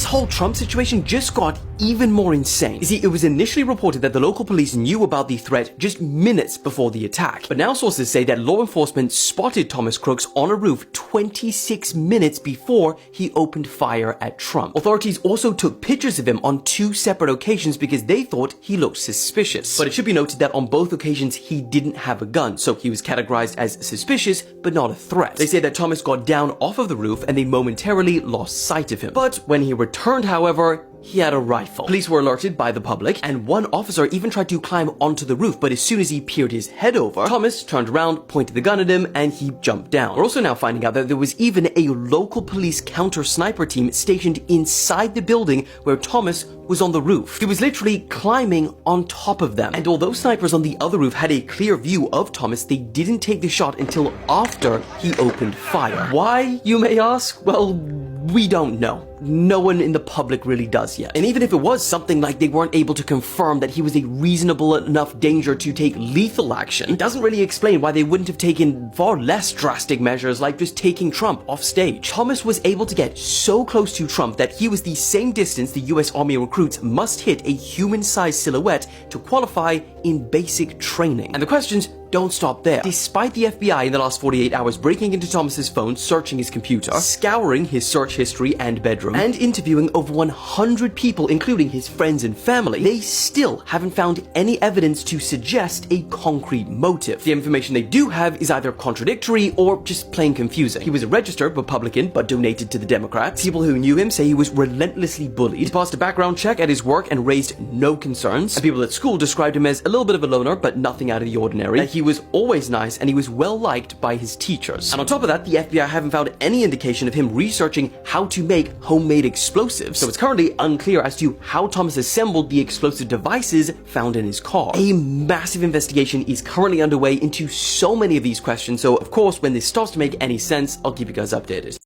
this whole Trump situation just got even more insane. You see, it was initially reported that the local police knew about the threat just minutes before the attack. But now sources say that law enforcement spotted Thomas Crooks on a roof 26 minutes before he opened fire at Trump. Authorities also took pictures of him on 2 separate occasions because they thought he looked suspicious. But it should be noted that on both occasions he didn't have a gun, so he was categorized as suspicious but not a threat. They say that Thomas got down off of the roof and they momentarily lost sight of him. But when he returned, however, he had a rifle. Police were alerted by the public, and one officer even tried to climb onto the roof, but as soon as he peered his head over, Thomas turned around, pointed the gun at him, and he jumped down. We're also now finding out that there was even a local police counter-sniper team stationed inside the building where Thomas was on the roof. He was literally climbing on top of them. And although snipers on the other roof had a clear view of Thomas, they didn't take the shot until after he opened fire. Why, you may ask? Well, we don't know. No one in the public really does yet. And even if it was something like they weren't able to confirm that he was a reasonable enough danger to take lethal action, it doesn't really explain why they wouldn't have taken far less drastic measures like just taking Trump off stage. Thomas was able to get so close to Trump that he was the same distance the US Army recruits must hit a human-sized silhouette to qualify in basic training. And the questions don't stop there. Despite the FBI in the last 48 hours breaking into Thomas's phone, searching his computer, scouring his search history and bedroom, and interviewing over 100 people, including his friends and family, they still haven't found any evidence to suggest a concrete motive. The information they do have is either contradictory or just plain confusing. He was a registered Republican but donated to the Democrats. People who knew him say he was relentlessly bullied. He passed a background check at his work and raised no concerns. And people at school described him as a little bit of a loner but nothing out of the ordinary. And he was always nice and he was well liked by his teachers. And on top of that, the FBI haven't found any indication of him researching how to make homemade explosives. So it's currently unclear as to how Thomas assembled the explosive devices found in his car. A massive investigation is currently underway into so many of these questions. So of course, when this starts to make any sense, I'll keep you guys updated.